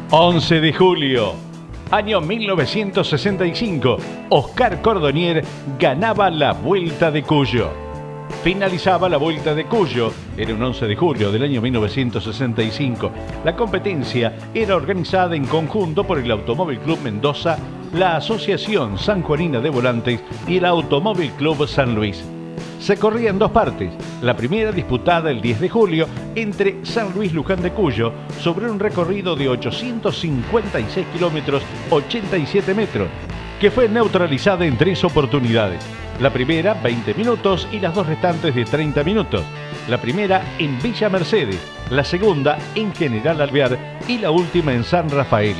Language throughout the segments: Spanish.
...11 de julio... año 1965... Oscar Cordonier ganaba la Vuelta de Cuyo. Finalizaba la Vuelta de Cuyo, era un 11 de julio del año 1965. La competencia era organizada en conjunto por el Automóvil Club Mendoza, la Asociación Sanjuanina de Volantes y el Automóvil Club San Luis. Se corría en dos partes, la primera disputada el 10 de julio entre San Luis Luján de Cuyo sobre un recorrido de 856 kilómetros 87 metros, que fue neutralizada en 3 oportunidades. La primera 20 minutos y las dos restantes de 30 minutos. La primera en Villa Mercedes, la segunda en General Alvear y la última en San Rafael.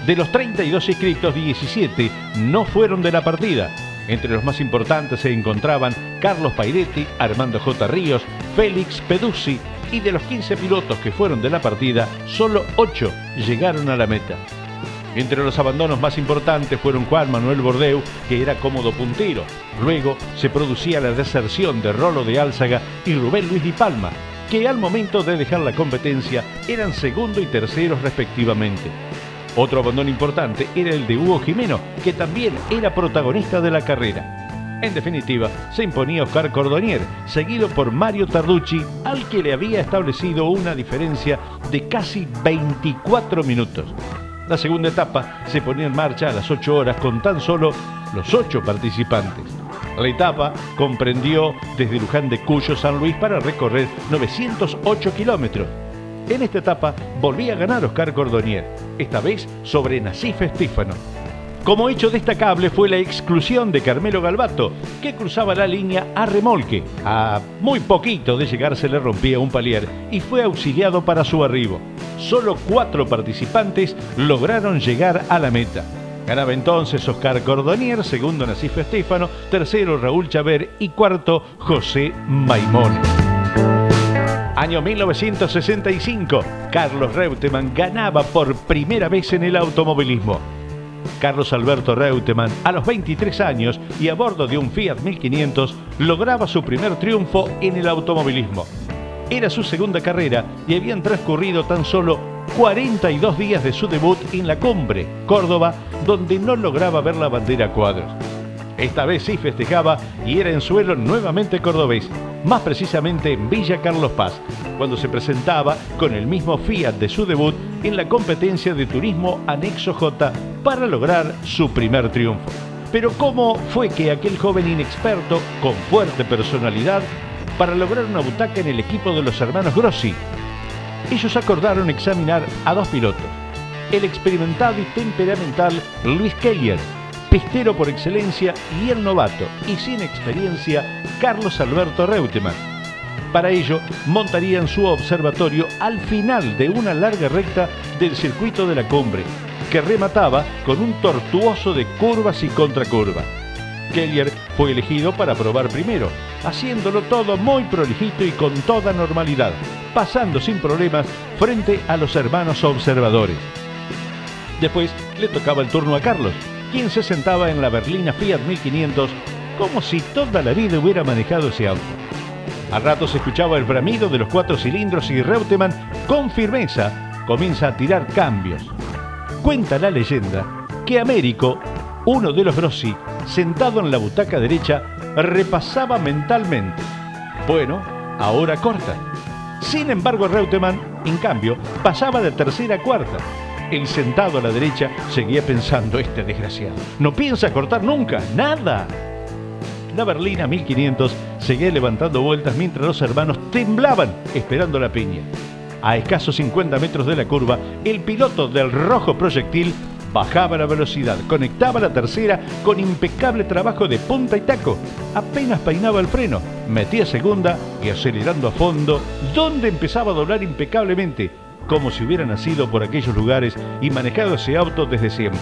De los 32 inscritos, 17 no fueron de la partida. Entre los más importantes se encontraban Carlos Pairetti, Armando J. Ríos, Félix Peduzzi, y de los 15 pilotos que fueron de la partida, solo 8 llegaron a la meta. Entre los abandonos más importantes fueron Juan Manuel Bordeu, que era cómodo puntero. Luego se producía la deserción de Rolo de Álzaga y Rubén Luis Di Palma, que al momento de dejar la competencia eran segundo y terceros respectivamente. Otro abandono importante era el de Hugo Jimeno, que también era protagonista de la carrera. En definitiva, se imponía Oscar Cordonier, seguido por Mario Tarducci, al que le había establecido una diferencia de casi 24 minutos. La segunda etapa se ponía en marcha a las 8 horas con tan solo los 8 participantes. La etapa comprendió desde Luján de Cuyo San Luis para recorrer 908 kilómetros. En esta etapa volvía a ganar Oscar Cordonier, esta vez sobre Nasif Estífano. Como hecho destacable fue la exclusión de Carmelo Galbato, que cruzaba la línea a remolque. A muy poquito de llegar se le rompía un palier y fue auxiliado para su arribo. Solo 4 participantes lograron llegar a la meta. Ganaba entonces Oscar Cordonier, segundo Nasif Estífano, tercero Raúl Chaver y cuarto José Maimón. Año 1965, Carlos Reutemann ganaba por primera vez en el automovilismo. Carlos Alberto Reutemann, a los 23 años y a bordo de un Fiat 1500, lograba su primer triunfo en el automovilismo. Era su segunda carrera y habían transcurrido tan solo 42 días de su debut en La Cumbre, Córdoba, donde no lograba ver la bandera a cuadros. Esta vez sí festejaba y era en suelo nuevamente cordobés, más precisamente en Villa Carlos Paz, cuando se presentaba con el mismo Fiat de su debut en la competencia de turismo Anexo J para lograr su primer triunfo. Pero ¿cómo fue que aquel joven inexperto, con fuerte personalidad, para lograr una butaca en el equipo de los hermanos Grossi? Ellos acordaron examinar a 2 pilotos, el experimentado y temperamental Luis Kellier, pistero por excelencia, y el novato y sin experiencia Carlos Alberto Reutemann. Para ello montarían su observatorio al final de una larga recta del circuito de La Cumbre, que remataba con un tortuoso de curvas y contracurvas. Kellier fue elegido para probar primero, haciéndolo todo muy prolijito y con toda normalidad, pasando sin problemas frente a los hermanos observadores. Después le tocaba el turno a Carlos, quien se sentaba en la berlina Fiat 1500 como si toda la vida hubiera manejado ese auto. A rato se escuchaba el bramido de los 4 cilindros y Reutemann, con firmeza, comienza a tirar cambios. Cuenta la leyenda que Américo, uno de los Grossi, sentado en la butaca derecha, repasaba mentalmente: bueno, ahora corta. Sin embargo, Reutemann, en cambio, pasaba de tercera a cuarta. El sentado a la derecha seguía pensando: este desgraciado no piensa cortar nunca, nada. La berlina 1500 seguía levantando vueltas mientras los hermanos temblaban esperando la piña. A escasos 50 metros de la curva, el piloto del rojo proyectil bajaba la velocidad, conectaba la tercera con impecable trabajo de punta y taco. Apenas peinaba el freno, metía segunda y acelerando a fondo, donde empezaba a doblar impecablemente, como si hubiera nacido por aquellos lugares y manejado ese auto desde siempre.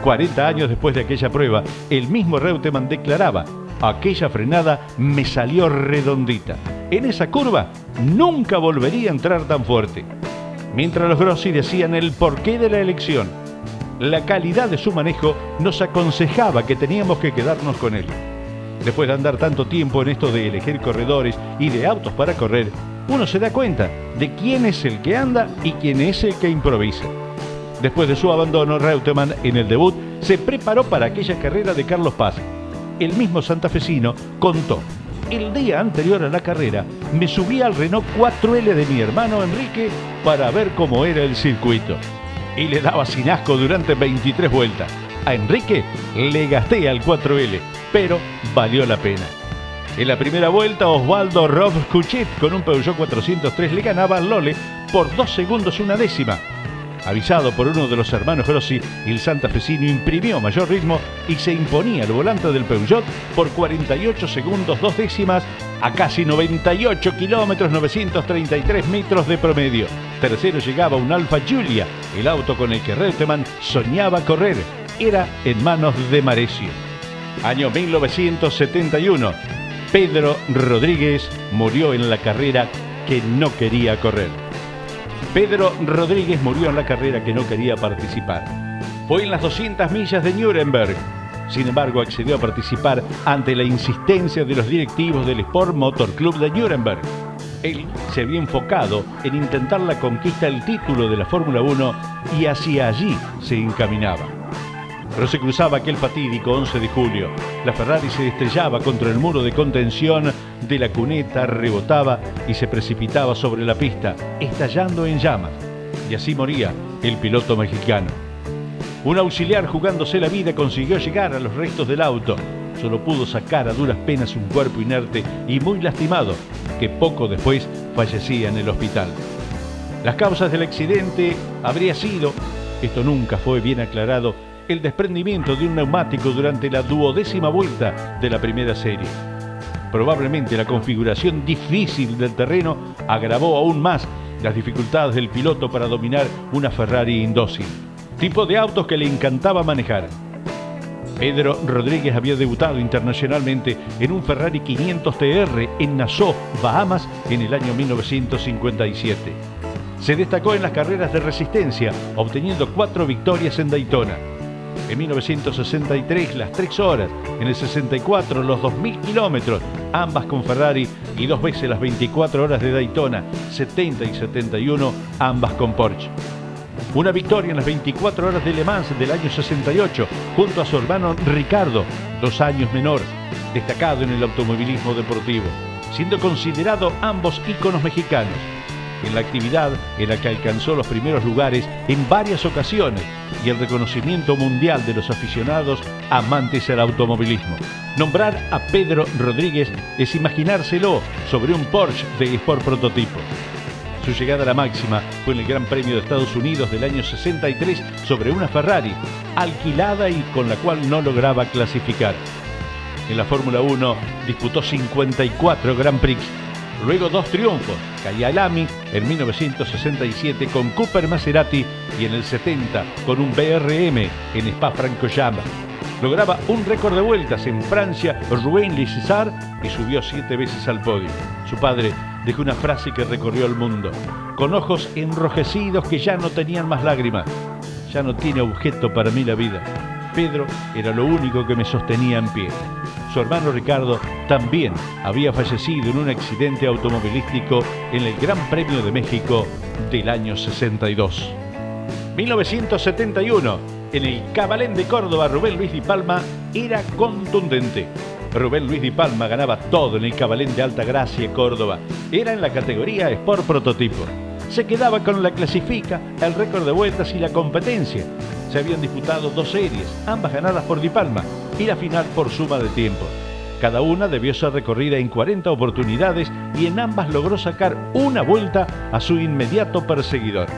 40 años después de aquella prueba, el mismo Reutemann declaraba: aquella frenada me salió redondita. En esa curva nunca volvería a entrar tan fuerte. Mientras los Grossi decían el porqué de la elección, la calidad de su manejo nos aconsejaba que teníamos que quedarnos con él. Después de andar tanto tiempo en esto de elegir corredores y de autos para correr, uno se da cuenta de quién es el que anda y quién es el que improvisa. Después de su abandono, Reutemann en el debut se preparó para aquella carrera de Carlos Paz. El mismo santafesino contó: el día anterior a la carrera me subí al Renault 4L de mi hermano Enrique para ver cómo era el circuito. Y le daba sin asco durante 23 vueltas. A Enrique le gasté al 4L, pero valió la pena. En la primera vuelta, Osvaldo Rovkuchet con un Peugeot 403 le ganaba al Lole por 2 segundos una décima. Avisado por uno de los hermanos Grossi, el santafesino imprimió mayor ritmo y se imponía al volante del Peugeot por 48 segundos 2 décimas a casi 98 kilómetros 933 metros de promedio. Tercero llegaba un Alfa Giulia, el auto con el que Reutemann soñaba correr. Era en manos de Maresio. Año 1971. Pedro Rodríguez murió en la carrera que no quería correr. Pedro Rodríguez murió en la carrera que no quería participar. Fue en las 200 millas de Nuremberg. Sin embargo, accedió a participar ante la insistencia de los directivos del Sport Motor Club de Nuremberg. Él se había enfocado en intentar la conquista del título de la Fórmula 1 y hacia allí se encaminaba. Pero se cruzaba aquel fatídico 11 de julio. La Ferrari se estrellaba contra el muro de contención de la cuneta, rebotaba y se precipitaba sobre la pista, estallando en llamas. Y así moría el piloto mexicano. Un auxiliar jugándose la vida consiguió llegar a los restos del auto. Solo pudo sacar a duras penas un cuerpo inerte y muy lastimado, que poco después fallecía en el hospital. Las causas del accidente habría sido, esto nunca fue bien aclarado, el desprendimiento de un neumático durante la 12ª vuelta de la primera serie. Probablemente la configuración difícil del terreno agravó aún más las dificultades del piloto para dominar una Ferrari indócil, tipo de autos que le encantaba manejar. Pedro Rodríguez había debutado internacionalmente en un Ferrari 500 TR en Nassau, Bahamas, en el año 1957. Se destacó en las carreras de resistencia, obteniendo 4 victorias en Daytona. En 1963 las 3 horas, en el 64 los 2000 kilómetros, ambas con Ferrari, y 2 veces las 24 horas de Daytona, 70 y 71, ambas con Porsche. Una victoria en las 24 horas de Le Mans del año 68, junto a su hermano Ricardo, 2 años menor, destacado en el automovilismo deportivo, siendo considerado ambos íconos mexicanos. En la actividad en la que alcanzó los primeros lugares en varias ocasiones y el reconocimiento mundial de los aficionados amantes al automovilismo. Nombrar a Pedro Rodríguez es imaginárselo sobre un Porsche de Sport prototipo. Su llegada a la máxima fue en el Gran Premio de Estados Unidos del año 63 sobre una Ferrari alquilada y con la cual no lograba clasificar. En la Fórmula 1 disputó 54 Grand Prix. Luego 2 triunfos, Kyalami en 1967 con Cooper Maserati y en el 70 con un BRM en Spa-Francorchamps. Lograba un récord de vueltas en Francia, Rouen Le César, y subió 7 veces al podio. Su padre dejó una frase que recorrió el mundo: con ojos enrojecidos que ya no tenían más lágrimas. Ya no tiene objeto para mí la vida. Pedro era lo único que me sostenía en pie. Su hermano Ricardo también había fallecido en un accidente automovilístico en el Gran Premio de México del año 62. 1971, en el Cabalén de Córdoba, Rubén Luis Di Palma era contundente. Rubén Luis Di Palma ganaba todo en el Cabalén de Altagracia, Córdoba. Era en la categoría Sport Prototipo. Se quedaba con la clasifica, el récord de vueltas y la competencia. Se habían disputado 2 series, ambas ganadas por Di Palma, y la final por suma de tiempo. Cada una debió ser recorrida en 40 oportunidades y en ambas logró sacar una vuelta a su inmediato perseguidor.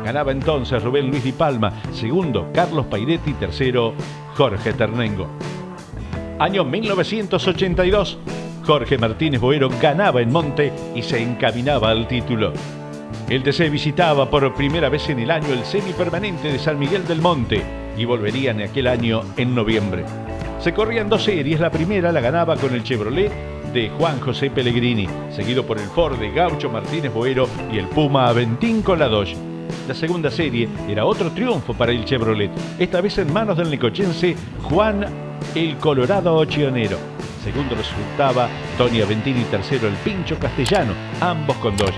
Ganaba entonces Rubén Luis Di Palma, segundo Carlos Pairetti, tercero Jorge Ternengo. Año 1982, Jorge Martínez Boero ganaba en Monte y se encaminaba al título. El TC visitaba por primera vez en el año el semipermanente de San Miguel del Monte y volverían aquel año en noviembre. Se corrían 2 series, la primera la ganaba con el Chevrolet de Juan José Pellegrini, seguido por el Ford de Gaucho Martínez Boero y el Puma Aventín con la Dodge. La segunda serie era otro triunfo para el Chevrolet, esta vez en manos del necochense Juan el Colorado Ochionero, segundo resultaba Tony Aventini y tercero el Pincho Castellano, ambos con 2.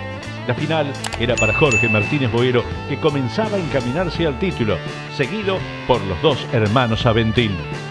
La final era para Jorge Martínez Boero, que comenzaba a encaminarse al título, seguido por los dos hermanos Aventini.